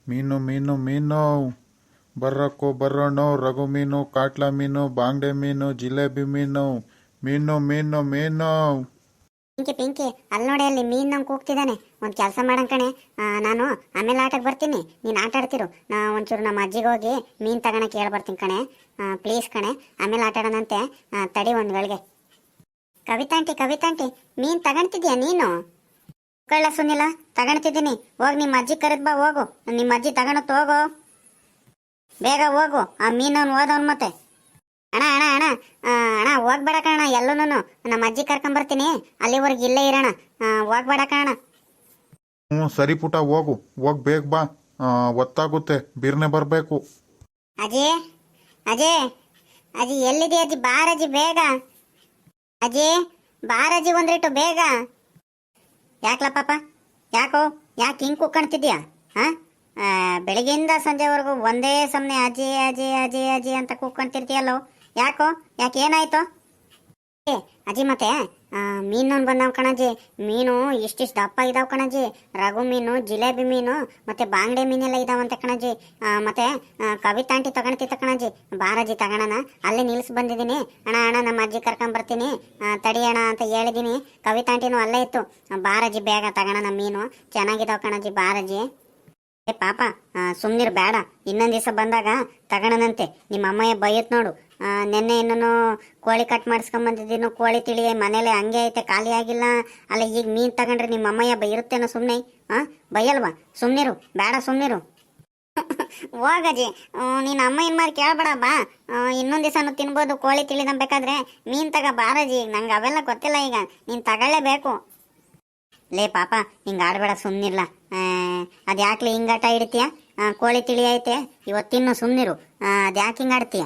ಮೀನು ಮೀನು ಮೀನು ಬರ್ರಕ್ಕೋ ಬರ್ರೋಣೋ ರಘು ಮೀನು ಕಾಟ್ಲಾ ಮೀನು ಬಾಂಗ್ಡೆ ಮೀನು ಜಿಲೇಬಿ ಮೀನು ಮೀನು ಮೀನು ಮೀನು. ಪಿಂಕಿ ಪಿಂಕಿ ಅಲ್ಲಿ ನೋಡಿ, ಅಲ್ಲಿ ಮೀನ್ ನಂಗೆ ಕೂಗ್ತಿದ್ದಾನೆ. ಒಂದು ಕೆಲಸ ಮಾಡಂಕಣೆ, ನಾನು ಆಮೇಲೆ ಆಟಕ್ಕೆ ಬರ್ತೀನಿ, ನೀನು ಆಟ ಆಡ್ತಿರು. ಒಂಚೂರು ನಮ್ಮ ಅಜ್ಜಿಗೆ ಹೋಗಿ ಮೀನು ತಗೋಣಕ್ಕೆ ಹೇಳಿ ಬರ್ತೀನಿ ಕಣೆ. ಪ್ಲೀಸ್ ಕಣೆ, ಆಮೇಲೆ ಆಟ ಆಡೋಣಂತೆ. ತಡಿ ಒಂದು ಗಳಿಗೆ. ಕವಿತಾಂಟಿ ಮೀನು ತಗೊಂತಿದ್ಯಾ ನೀನು? ಕಳ್ಳ ಸುನಿಲ್ಲ, ತಗೊಳ್ತಿದ್ದೀನಿ. ಹೋಗಿ ನಿಮ್ಮ ಅಜ್ಜಿ ಕರೆದ್ ಬಾ, ಹೋಗು. ನಿಮ್ಮ ಅಜ್ಜಿ ತಗೊಳತ್ ಹೋಗು, ಬೇಗ ಹೋಗು. ಆ ಮೀನವ್ನು ಓದವ್ನು ಮತ್ತೆ. ಅಣ್ಣ ಅಣ್ಣ ಅಣ್ಣ ಅಣ್ಣ ಹೋಗ್ಬೇಡ ಕಣ, ಎಲ್ಲೂ ನಮ್ಮ ಅಜ್ಜಿ ಕರ್ಕೊಂಬರ್ತೀನಿ, ಅಲ್ಲಿವರೆಗೆ ಇಲ್ಲೇ ಇರೋಣ. ಹೋಗ್ಬೇಡ ಕಣ. ಸರಿ ಪುಟ, ಹೋಗು, ಹೋಗ್ ಬೇಗ ಬಾ. ಒತ್ತಾಗುತ್ತೆ, ಬಿರ್ನೆ ಬರಬೇಕು. ಅಜ್ಜಿ ಅಜ್ಜಿ ಅಜ್ಜಿ ಎಲ್ಲಿದೆ ಅಜ್ಜಿ? ಬಾರಜ್ಜಿ ಬೇಗ. ಅಜ್ಜಿ ಬಾರಜ್ಜಿ, ಒಂದ್ರಿಟ್ಟು ಬೇಗ. ಯಾಕ್ಲ ಪಾಪ, ಯಾಕೆ ಹಿಂಗೆ ಕುಕ್ಕಣ್ತಿದ್ಯಾ? ಬೆಳಿಗ್ಗೆಯಿಂದ ಸಂಜೆವರೆಗೂ ಒಂದೇ ಸಮನೆ ಅಜ್ಜಿ ಅಜ್ಜಿ ಅಜ್ಜಿ ಅಜ್ಜಿ ಅಂತ ಕೂತ್ಕೊಂತಿರ್ತೀಯಲ್ಲೋ, ಯಾಕೆ ಏನಾಯ್ತು? ಅಜ್ಜಿ ಮತ್ತೆ ಮೀನೊಂದು ಬಂದಾವ ಕಣಜ್ಜಿ. ಮೀನು ಇಷ್ಟಿಷ್ಟು ದಪ್ಪ ಇದಾವ ಕಣಜ್ಜಿ. ರಘು ಮೀನು, ಜಿಲೇಬಿ ಮೀನು, ಮತ್ತೆ ಬಾಂಗ್ಡೆ ಮೀನೆಲ್ಲ ಇದಾವಂತೆ ಕಣಜ್ಜಿ. ಮತ್ತೆ ಕವಿತಾಂಟಿ ತಗೊಳ್ತಿತ್ತ ಕಣಜ್ಜಿ. ಬಾರಜ್ಜಿ ತಗೋಣ, ಅಲ್ಲೇ ನಿಲ್ಸಿ ಬಂದಿದ್ದೀನಿ. ಅಣ್ಣ ನಮ್ಮ ಅಜ್ಜಿ ಕರ್ಕೊಂಬರ್ತೀನಿ, ತಡಿಯೋಣ ಅಂತ ಹೇಳಿದ್ದೀನಿ. ಕವಿತಾಂಟಿನೂ ಅಲ್ಲೇ ಇತ್ತು. ಬಾರಜ್ಜಿ ಬೇಗ ತಗೋಣ ಮೀನು, ಚೆನ್ನಾಗಿದಾವ ಕಣಜ್ಜಿ. ಬಾರಜ್ಜಿ. ಪಾಪ ಸುಮ್ನಿರ್ ಬೇಡ, ಇನ್ನೊಂದು ದಿವಸ ಬಂದಾಗ ತಗೋಣನಂತೆ. ನಿಮ್ಮ ಅಮ್ಮಯ್ಯ ಬೈಯತ್ ನೋಡು. ನೆನ್ನೆ ಇನ್ನೂ ಕೋಳಿ ಕಟ್ ಮಾಡಿಸ್ಕೊಂಬಂದಿದ್ದೀನು, ಕೋಳಿ ತಿಳಿ ಮನೇಲೆ ಹಂಗೆ ಐತೆ, ಖಾಲಿ ಆಗಿಲ್ಲ. ಅಲ್ಲ ಈಗ ಮೀನು ತಗೊಂಡ್ರೆ ನಿಮ್ಮ ಅಮ್ಮಯ್ಯ ಬೈರುತ್ತೇನೋ ಸುಮ್ಮನೆ. ಬೈಯಲ್ವಾ? ಸುಮ್ನಿರು, ಬೇಡ ಸುಮ್ನಿರು. ಹೋಗಜ್ಜಿ, ನೀನು ಅಮ್ಮಯ್ಯನ ಮಾರಿ ಕೇಳಬೇಡ, ಬಾ. ಇನ್ನೊಂದು ದಿವಸನೂ ತಿನ್ಬೋದು ಕೋಳಿ ತಿಳಿ ನಂಬೇಕಾದ್ರೆ. ಮೀನು ತಗ ಬಾರಜ್ಜಿ, ನಂಗೆ ಅವೆಲ್ಲ ಗೊತ್ತಿಲ್ಲ. ಈಗ ನೀನು ತಗೊಳ್ಳೇಬೇಕು. ಲೇ ಪಾಪ, ಹಿಂಗೆ ಆಡಬೇಡ, ಸುಮ್ಮನಿಲ್ಲ. ಅದು ಯಾಕ್ಲಿ ಹಿಂಗಾಟ ಹಿಡಿತೀಯ? ಕೋಳಿ ತಿಳಿ ಐತೆ ಇವತ್ತಿನ್ನು, ಸುಮ್ಮನಿರು. ಅದು ಯಾಕೆ ಹಿಂಗೆ ಆಡ್ತೀಯ?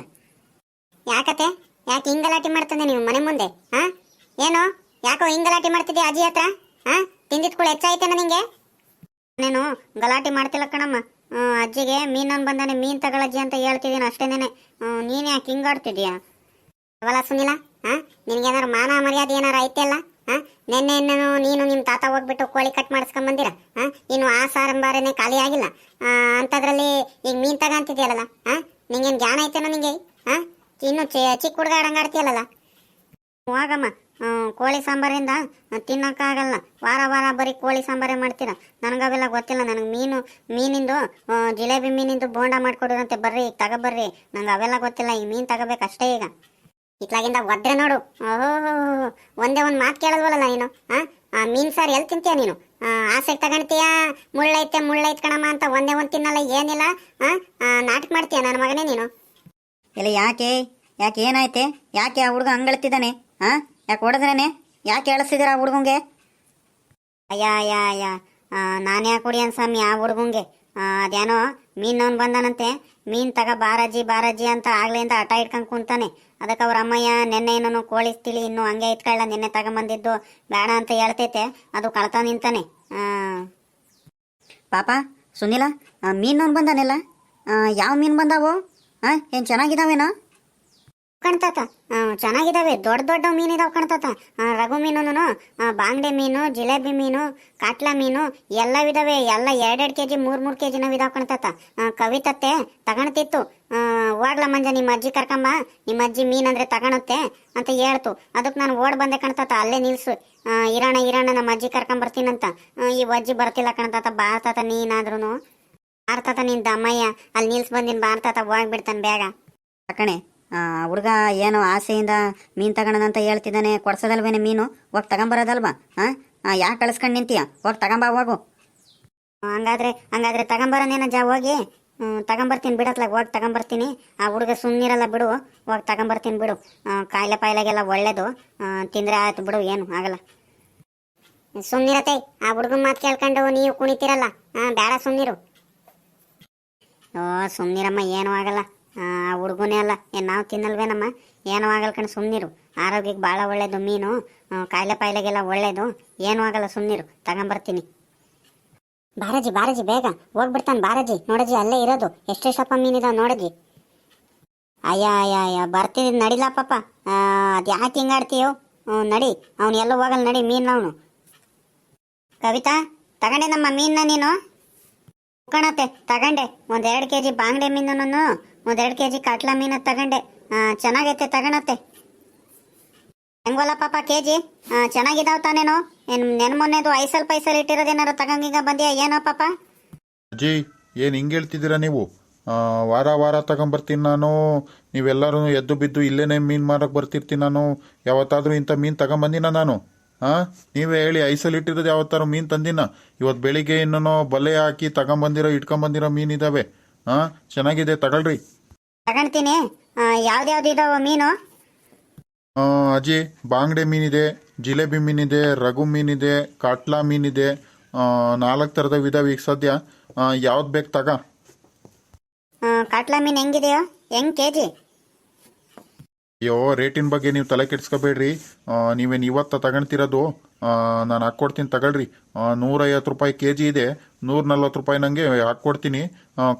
ಯಾಕೆ ಹಿಂಗಲಾಟಿ ಮಾಡ್ತಂದೆ ನೀವು ಮನೆ ಮುಂದೆ? ಏನು ಯಾಕೋ ಹಿಂಗಲಾಟಿ ಮಾಡ್ತಿದ್ಯಾ ಅಜ್ಜಿ ಹತ್ರ? ತಿಂದಿದ್ಕೊಳ್ಳಿ ಹೆಚ್ಚಾಯ್ತೇನ ನಿಂಗೆ? ನೀನು ಗಲಾಟೆ ಮಾಡ್ತಿಲ್ಲ ಕಣಮ್ಮ. ಅಜ್ಜಿಗೆ ಮೀನೊಂದು ಬಂದಾನೆ, ಮೀನು ತಗೊಳಜ್ಜಿ ಅಂತ ಹೇಳ್ತಿದ್ದೀನಿ ಅಷ್ಟೇನೇನೆ. ನೀನು ಯಾಕೆ ಹಿಂಗಾಡ್ತಿದ್ಯಾ? ಅವಲ್ಲ ಸುನಿಲ್ಲ, ನಿನ್ಗೇನಾರು ಮಾನ ಮರ್ಯಾದೆ ಏನಾರು ಐತೆ ಅಲ್ಲ? ನೆನ್ನೆ ನೀನು ನಿಮ್ಮ ತಾತ ಹೋಗ್ಬಿಟ್ಟು ಕೋಳಿ ಕಟ್ ಮಾಡಿಸ್ಕೊಂಬಂದಿರ. ಇನ್ನು ಆ ಸಾರಂಬಾರನೇ ಖಾಲಿ ಆಗಿಲ್ಲ ಅಂಥದ್ರಲ್ಲಿ ಈಗ ಮೀನು ತಗಂತಿದ್ಯಲ್ಲ. ನಿಂಗೇನು ಜ್ಞಾನ ಐತೇನೋ ನಿಂಗೆ? ಇನ್ನು ಚಿಕ್ಕ ಹುಡುಗ ಆಡಂಗಾಡ್ತೀಯಲ್ಲ. ಹೋಗಮ್ಮ, ಕೋಳಿ ಸಾಂಬಾರಿಂದ ತಿನ್ನೋಕ್ಕಾಗಲ್ಲ. ವಾರ ಬರೀ ಕೋಳಿ ಸಾಂಬಾರೇ ಮಾಡ್ತೀರ. ನನಗವೆಲ್ಲ ಗೊತ್ತಿಲ್ಲ. ನನಗೆ ಮೀನಿಂದು ಜಿಲೇಬಿ ಮೀನಿಂದು ಬೋಂಡ ಮಾಡಿಕೊಡಿರಂತೆ. ಬರ್ರಿ ಈಗ ತಗೊಬರ್ರಿ, ನಂಗೆ ಅವೆಲ್ಲ ಗೊತ್ತಿಲ್ಲ. ಈಗ ಮೀನು ತಗೋಬೇಕಷ್ಟೇ. ಈಗ ಇತ್ಲಾಗಿಂದ ಒದ್ರೆ ನೋಡು. ಓಹೋ, ಒಂದೇ ಒಂದು ಮಾತು ಕೇಳಲ್ವಲ್ಲ ನೀನು? ಮೀನು ಸಾರು ಎಲ್ಲಿ ತಿಂತೀಯ ನೀನು? ಆಸೆಗೆ ತಗೊಂತೀಯ, ಮುಳ್ಳೈತೆ ಕಣಮ್ಮ ಅಂತ ಒಂದೇ ಒಂದು ತಿನ್ನಲ್ಲ, ಏನಿಲ್ಲ. ನಾಟಕ ಮಾಡ್ತೀಯ ನನ್ನ ಮಗನೇ ನೀನು. ಇಲ್ಲ, ಯಾಕೆ ಏನಾಯ್ತೆ? ಯಾಕೆ ಆ ಹುಡುಗ ಹಂಗಳ್ತಿದ್ದಾನೆ? ಯಾಕೆ ಹೊಡೆದ್ರೇನೆ? ಯಾಕೆ ಹೇಳಿಸ್ತಿದ್ದೀರ ಆ ಹುಡುಗಂಗೆ? ಅಯ್ಯ ನಾನು ಯಾಕೆ ಹೊಡಿಯನ್ ಸ್ವಾಮಿ ಆ ಹುಡುಗಂಗೆ? ಅದೇನೋ ಮೀನವನು ಬಂದಾನಂತೆ, ಮೀನು ತಗ ಬಾರಜ್ಜಿ ಅಂತ ಆಗ್ಲಿಂದ ಹಠ ಇಟ್ಕೊಂಡು ಕುಂತಾನೆ. ಅದಕ್ಕೆ ಅವ್ರ ಅಮ್ಮಯ್ಯ ನೆನ್ನೆ ಇನ್ನೂ ಕೋಳಿ ತಿಳಿ ಇನ್ನೂ ಹಂಗೆ ಇಟ್ಕೊಳ್ಳ, ನೆನ್ನೆ ತಗೊಂಬಂದಿದ್ದು ಬೇಡ ಅಂತ ಹೇಳ್ತೈತೆ. ಅದು ಕಳ್ತಾ ನಿಂತಾನೆ. ಪಾಪ ಸುನಿಲ, ಮೀನವನು ಬಂದಾನೆಲ್ಲ, ಯಾವ ಮೀನು ಬಂದಾವು? ಏನು ಚೆನ್ನಾಗಿದ್ದಾವೇನೋ? ಕಣ್ತಾತ ಚೆನ್ನಾಗಿದ್ದಾವೆ, ದೊಡ್ಡ ಮೀನಿದಾವೆ ಕಣ್ತಾತ. ರಘು ಮೀನು, ಬಾಂಗ್ಡೆ ಮೀನು, ಜಿಲೇಬಿ ಮೀನು, ಕಾಟ್ಲಾ ಮೀನು ಎಲ್ಲವಿದಾವೆ. ಎಲ್ಲ 2 kg 3 kg ಇದಾವೆ ಕಣ್ತಾತ. ಕವಿತತ್ತೆ ತಗೊಳ್ತಿತ್ತು. ಹೋಗ್ಲ ಮಂಜ, ನಿಮ್ಮ ಅಜ್ಜಿ ಕರ್ಕೊಂಬ, ನಿಮ್ಮ ಅಜ್ಜಿ ಮೀನಂದ್ರೆ ತಗೊಳುತ್ತೆ ಅಂತ ಹೇಳ್ತು. ಅದಕ್ಕೆ ನಾನು ಓಡ್ ಬಂದೆ ಕಣ್ತಾತ. ಅಲ್ಲೇ ನಿಲ್ಸು, ಇರೋಣ ನಮ್ಮ ಅಜ್ಜಿ ಕರ್ಕೊಂಬರ್ತೀನಂತ. ಈ ಅಜ್ಜಿ ಬರ್ತಿಲ್ಲ ಕಣ್ತಾತ. ಬಾರ್ತಾತ ನೀನಾದ್ರೂ ಬಾರ್ತಾತ ನಿಂದ ಅಮ್ಮಯ್ಯ. ಅಲ್ಲಿ ನಿಲ್ಸ್ ಬಂದಿನ ಬಾರ್ತಾತ, ಹೋಗ್ಬಿಡ್ತಾನೆ ಬೇಗ. ಕಣೆ, ಹುಡುಗ ಏನೋ ಆಸೆಯಿಂದ ಮೀನು ತಗೊಳದಂತ ಹೇಳ್ತಿದ್ದಾನೆ. ಕೊಡ್ಸೋದಲ್ವೇನೆ ಮೀನು? ಹೋಗಿ ತಗೊಂಬರೋದಲ್ವಾ? ಯಾಕೆ ಕಳಿಸ್ಕೊಂಡು ನಿಂತೀಯ? ಹೋಗಿ ತಗೊಂಬ, ಹೋಗು. ಹಂಗಾದ್ರೆ ತಗೊಂಬರೋನೇನ ಜಾ, ಹೋಗಿ ತಗೊಂಬರ್ತೀನಿ ಬಿಡತ್ಲಾಗ, ಹೋಗಿ ತಗೊಂಬರ್ತೀನಿ. ಆ ಹುಡುಗ ಸುಮ್ಮನಿರಲ್ಲ ಬಿಡು, ಹೋಗಿ ತಗೊಂಬರ್ತೀನಿ ಬಿಡು. ಕಾಯಿಲೆ ಪಾಯಿಲೆಗೆಲ್ಲ ಒಳ್ಳೇದು, ತಿಂದರೆ ಆಯ್ತು ಬಿಡು, ಏನು ಆಗಲ್ಲ. ಸುಮ್ಮನಿರತ್ತೆ, ಆ ಹುಡುಗನ ಮಾತು ಕೇಳ್ಕೊಂಡು ನೀವು ಕುಣಿತೀರಲ್ಲ. ಬೇಡ ಸುಮ್ಮನಿರು. ಸುಮ್ಮನಿರಮ್ಮ, ಏನೂ ಆಗಲ್ಲ. ಆ ಹುಡುಗನೇ ಅಲ್ಲ, ನಾವು ತಿನ್ನಲ್ವೇನಮ್ಮ? ಏನೂ ಆಗಲ್ಲ ಕಣ್, ಸುಮ್ಮನಿರು. ಆರೋಗ್ಯಕ್ಕೆ ಭಾಳ ಒಳ್ಳೇದು ಮೀನು, ಕಾಯಿಲೆ ಪಾಯಿಲೆಗೆಲ್ಲ ಒಳ್ಳೇದು. ಏನೂ ಆಗಲ್ಲ, ಸುಮ್ಮನಿರು. ತಗೊಂಬರ್ತೀನಿ. ಬಾರಜಿ ಬೇಗ ಹೋಗ್ಬಿಡ್ತಾನೆ. ಬಾರಜಿ ನೋಡಜ್ಜಿ, ಅಲ್ಲೇ ಇರೋದು. ಎಷ್ಟೆಷ್ಟಪ್ಪ ಮೀನಿದಾವ ನೋಡಜ್ಜಿ. ಅಯ್ಯ ಬರ್ತೀನಿ, ನಡಿಲ್ಲ ಪಾಪ. ಅದು ಯಾಕೆ ಹಿಂಗಾಡ್ತೀಯೋ? ನಡಿ, ಅವನು ಎಲ್ಲೂ ಹೋಗಲ್ಲ, ನಡಿ. ಮೀನು ಅವನು. ಕವಿತಾ, ತಗೊಂಡೆ ನಮ್ಮ ಮೀನನ್ನ ನೀನು? ಕಣತೆ ತಗಂಡೆ ಒಂದ್ 2 kg ಬಾಂಗ್ಡೆ ಮೀನನ್ನು ಒಂದ್ 2 kg ಕಾಟ್ಲಾ ಮೀನು ತಗಂಡೆ. ಚೆನ್ನಾಗೈತೆ ತಗಣತ್ತೆ. ಹೆಂಗೋಲ್ಲ ಪಾಪ ಕೆಜಿ ಚೆನ್ನಾಗಿದಾವ್ ತಾನೇನೋ? ನೆನ್ಮೊನ್ನೆದು ಐಸಲ್ ಪೈಸಲ್ ಇಟ್ಟಿರೋದೇನಾರು ತಗಂಗೀಗ ಬಂದ್ಯಾ ಏನೋ ಪಾಪ? ಅಜ್ಜಿ ಏನು ಹಿಂಗೆ ಹೇಳ್ತಿದ್ದೀರಾ ನೀವು? ವಾರ ವಾರ ತಗೊಂಬರ್ತೀನಿ ನಾನು. ನೀವೆಲ್ಲರೂ ಎದ್ದು ಬಿದ್ದು ಇಲ್ಲೇನೆ ಮೀನು ಮಾರಕ್ಕೆ ಬರ್ತಿರ್ತೀನಿ ನಾನು. ಯಾವತ್ತಾದರೂ ಇಂಥ ಮೀನು ತಗೊಂಬಂದಿನ ನಾನು? ನೀವೇ ಹೇಳಿ, ಐಸಲ್ಲಿ ಇಟ್ಟಿರೋದು ಯಾವತ್ತಾರು ಮೀನು ತಂದಿನ? ಇವತ್ತು ಬೆಳಿಗ್ಗೆ ಇನ್ನೂ ಬಲೆ ಹಾಕಿ ತಗೊಂಬಂದಿರೋ ಇಟ್ಕೊಂಬಂದಿರೋ ಮೀನಿದಾವೆ. ಚೆನ್ನಾಗಿದೆ ತಗೊಳ್ರಿ. ತಗೊಂತೀನಿ. ಯಾವ್ದ್ಯಾವ್ದು ಇದಾವ ಮೀನು? ಅಜ್ಜಿ ಬಾಂಗ್ಡೆ ಮೀನಿದೆ, ಜಿಲೇಬಿ ಮೀನಿದೆ, ರಘು ಮೀನಿದೆ, ಕಾಟ್ಲಾ ಮೀನಿದೆ. 4 ಥರದ ಇದಾವೆ ಈಗ ಸದ್ಯ. ಯಾವ್ದು ಬೇಕು ತಗ. ಕಾಟ್ಲಾ ಮೀನು ಹೆಂಗಿದೆಯೋ? ಹೆಂಗ್ ಕೆಜಿ? ಅಯ್ಯೋ ರೇಟಿನ ಬಗ್ಗೆ ನೀವು ತಲೆ ಕೆಡಿಸ್ಕೋಬೇಡ್ರಿ. ನೀವೇನು ಇವತ್ತ ತಗೊಳ್ತಿರೋದು? ನಾನು ಹಾಕ್ಕೊಡ್ತೀನಿ ತಗೊಳ್ರಿ. 150 ರೂಪಾಯಿ ಕೆಜಿ ಇದೆ. 140 ರೂಪಾಯಿ ನನಗೆ ಹಾಕ್ಕೊಡ್ತೀನಿ.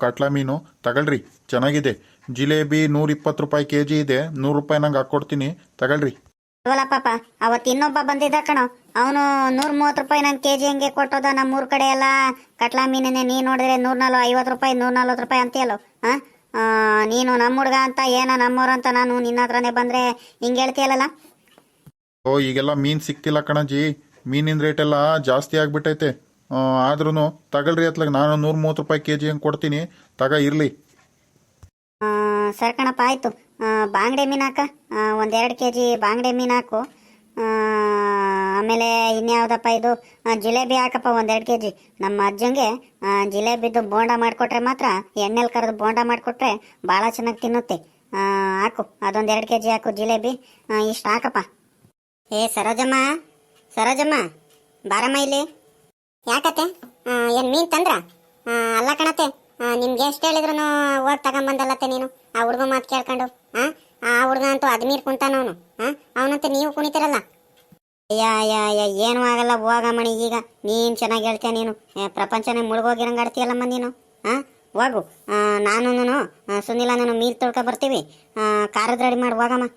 ಕಾಟ್ಲಾ ಮೀನು ತಗೊಳ್ರಿ, ಚೆನ್ನಾಗಿದೆ. ಜಿಲೇಬಿ 120 ರೂಪಾಯಿ ಕೆಜಿ ಇದೆ. 100 ರೂಪಾಯಿ ನಂಗೆ ಹಾಕ್ಕೊಡ್ತೀನಿ ತಗೊಳ್ರಿ. ಇವಲ್ಲ ಪಾಪ, ಅವತ್ತು ಇನ್ನೊಬ್ಬ ಬಂದಿದ್ದ ಕಣೋ, ಅವನು 130 ರೂಪಾಯಿ ನಂಗೆ ಕೆಜಿ ಹಂಗೆ ಕೊಟ್ಟೋದ. ನಮ್ಮೂರ ಕಡೆ ಎಲ್ಲ ಕಟ್ಲಾ ಮೀನೇ ನೀ ನೋಡಿದ್ರೆ 150 ರೂಪಾಯಿ 140 ರೂಪಾಯಿ ಅಂತೀಯಲ್ಲೋ. ನೀನು ನಮ್ಮ ಹುಡ್ಗ ಅಂತ ಏನ ನಮ್ಮವ್ರ ಅಂತ ನಾನು ನಿನ್ನ ಹತ್ರನೇ ಬಂದ್ರೆ ಹಿಂಗೆ ಹೇಳ್ತೀಯಲ್ಲ. ಈಗೆಲ್ಲ ಮೀನು ಸಿಕ್ತಿಲ್ಲ ಕಣಜ್ಜಿ. ಮೀನಿನ ರೇಟ್ ಎಲ್ಲ ಜಾಸ್ತಿ ಆಗ್ಬಿಟ್ಟೈತೆ. ಆದ್ರೂ ತಗೊಳ್ರಿ ಅತ್ಲಾಗ ನಾನು 130 ರೂಪಾಯಿ ಕೆಜಿ ಹಂಗೆ ಕೊಡ್ತೀನಿ. ತಗ ಇರ್ಲಿ. ಸರ್ ಕಣಪ್ಪ ಆಯ್ತು. ಬಾಂಗ್ಡೆ ಮೀನು ಹಾಕ, 1-2 kg ಬಾಂಗ್ಡೆ ಮೀನು ಹಾಕು. ಆಮೇಲೆ ಇನ್ಯಾವುದಪ್ಪ ಇದು, ಜಿಲೇಬಿ ಹಾಕಪ್ಪ 1-2 kg. ನಮ್ಮ ಅಜ್ಜಂಗೆ ಜಿಲೇಬಿದ್ದು ಬೋಂಡ ಮಾಡಿಕೊಟ್ರೆ ಮಾತ್ರ, ಎಣ್ಣೆಲಿ ಕರೆದು ಬೋಂಡ ಮಾಡಿಕೊಟ್ರೆ ಭಾಳ ಚೆನ್ನಾಗಿ ತಿನ್ನುತ್ತೆ. ಹಾಕು, ಅದೊಂದು 2 kg ಹಾಕು ಜಿಲೇಬಿ. ಇಷ್ಟು ಹಾಕಪ್ಪ. ಸರೋಜಮ್ಮ, ಸರೋಜಮ್ಮ ಬಾರಮ್ಮ ಇಲ್ಲಿ. ಯಾಕತ್ತೆ? ಏನು ಮೀನು ತಂದ್ರ? ಅಲ್ಲ ಕಣತ್ತೆ, ನಿಮ್ಗೆ ಎಷ್ಟು ಹೇಳಿದ್ರು ಹೋಗಿ ತಗೊಂಬಂದಲ್ಲತ್ತೆ ನೀನು. ಆ ಹುಡುಗ ಮಾತು ಕೇಳ್ಕೊಂಡು. ಆ ಹುಡುಗ ಅಂತೂ ಅದ್ಮೀರ್ ಕುಂತಾನವನು. ಅವನಂತೆ ನೀವು ಕುಣಿತೀರಲ್ಲ. ಏನು ಆಗಲ್ಲ ಹೋಗಮ್ಮಣಿ. ಈಗ ನೀನು ಚೆನ್ನಾಗಿ ಹೇಳ್ತೀಯ ನೀನು. ಪ್ರಪಂಚನೇ ಮುಳುಗೋಗಿರಂಗೆ ಆಡ್ತೀಯಲ್ಲಮ್ಮ ನೀನು. ಹೋಗು. ನಾನು ಸುನಿಲ ನಾನು ಮೀಲ್ ತೊಳ್ಕೊ ಬರ್ತೀವಿ. ಖಾರದ ರೆಡಿ ಮಾಡಿ ಹೋಗಮ್ಮ.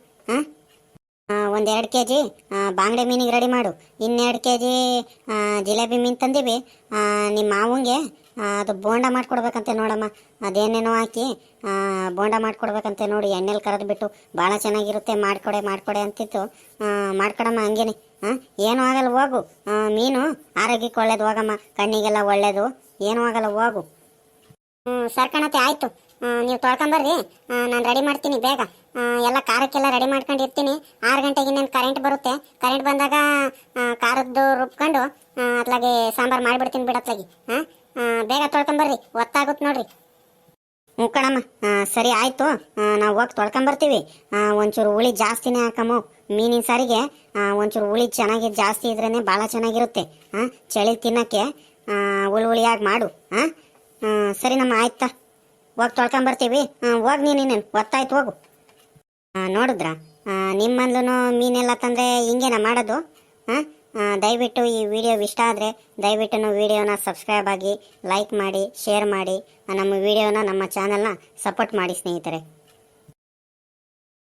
1-2 kg ಬಾಂಗ್ಡೆ ಮೀನಿಗೆ ರೆಡಿ ಮಾಡು. 2 kg ಜಿಲೇಬಿ ಮೀನು ತಂದೀವಿ. ನಿಮ್ಮ ಮಾವಂಗೆ ಅದು ಬೋಂಡ ಮಾಡಿಕೊಡ್ಬೇಕಂತೆ ನೋಡಮ್ಮ. ಅದೇನೇನೋ ಹಾಕಿ ಬೋಂಡ ಮಾಡಿಕೊಡ್ಬೇಕಂತೆ ನೋಡಿ. ಎಣ್ಣೆಲಿ ಕರೆದು ಬಿಟ್ಟು ಭಾಳ ಚೆನ್ನಾಗಿರುತ್ತೆ. ಮಾಡಿಕೊಡೆ ಅಂತಿತ್ತು. ಮಾಡ್ಕೊಡಮ್ಮ ಹಂಗೇನೆ. ಏನೂ ಆಗಲ್ಲ ಹೋಗು. ಮೀನು ಆರೋಗ್ಯಕ್ಕೆ ಒಳ್ಳೇದು ಹೋಗಮ್ಮ. ಕಣ್ಣಿಗೆಲ್ಲ ಒಳ್ಳೇದು. ಏನೂ ಆಗಲ್ಲ ಹೋಗು. ಸರ್ ಕಣತೆ ಆಯಿತು. ನೀವು ತೊಳ್ಕೊಂಬರ್ರಿ, ನಾನು ರೆಡಿ ಮಾಡ್ತೀನಿ ಬೇಗ. ಎಲ್ಲ ಖಾರಕ್ಕೆಲ್ಲ ರೆಡಿ ಮಾಡ್ಕೊಂಡಿರ್ತೀನಿ. 6 ಗಂಟೆಗೆ ಇನ್ನೇನು ಕರೆಂಟ್ ಬರುತ್ತೆ. ಕರೆಂಟ್ ಬಂದಾಗ ಖಾರದ್ದು ರುಬ್ಕೊಂಡು ಅತ್ಲಾಗೆ ಸಾಂಬಾರು ಮಾಡಿಬಿಡ್ತೀನಿ ಬಿಡತ್ಲಾಗಿ. ಬೇಗ ತೊಳ್ಕೊಂಬರ್ರಿ, ಒತ್ತಾಗುತ್ತೆ ನೋಡ್ರಿ. ಕಣಮ್ಮ, ಸರಿ ಆಯಿತು. ನಾವು ಹೋಗಿ ತೊಳ್ಕೊಂಬರ್ತೀವಿ. ಒಂಚೂರು ಹುಳಿ ಜಾಸ್ತಿನೇ ಹಾಕಮ್ಮ. ಮೀನಿನ ಸಾರಿಗೆ ಒಂಚೂರು ಹುಳಿ ಚೆನ್ನಾಗಿ ಜಾಸ್ತಿ ಇದ್ರೇ ಭಾಳ ಚೆನ್ನಾಗಿರುತ್ತೆ. ಚಳಿ ತಿನ್ನೋಕ್ಕೆ ಹುಳಿಯಾಗಿ ಮಾಡು. ಸರಿನಮ್ಮ, ಆಯ್ತಾ? ಹೋಗಿ ತೊಳ್ಕೊಂಬರ್ತೀವಿ. ಹೋಗಿ ನೀನೇನು ಒತ್ತಾಯ್ತು ಹೋಗು. ನೋಡಿದ್ರ, ನಿಮ್ಮಂದ್ಲೂ ಮೀನೆಲ್ಲ ತಂದರೆ ಹಿಂಗೇನ ಮಾಡೋದು? ದಯವಿಟ್ಟು ಈ ವಿಡಿಯೋ ಇಷ್ಟ ಆದರೆ ದಯವಿಟ್ಟು ವಿಡಿಯೋನ ಸಬ್ಸ್ಕ್ರೈಬ್ ಆಗಿ, ಲೈಕ್ ಮಾಡಿ, ಶೇರ್ ಮಾಡಿ. ನಮ್ಮ ವಿಡಿಯೋನ, ನಮ್ಮ ಚಾನಲ್ನ ಸಪೋರ್ಟ್ ಮಾಡಿ ಸ್ನೇಹಿತರೆ.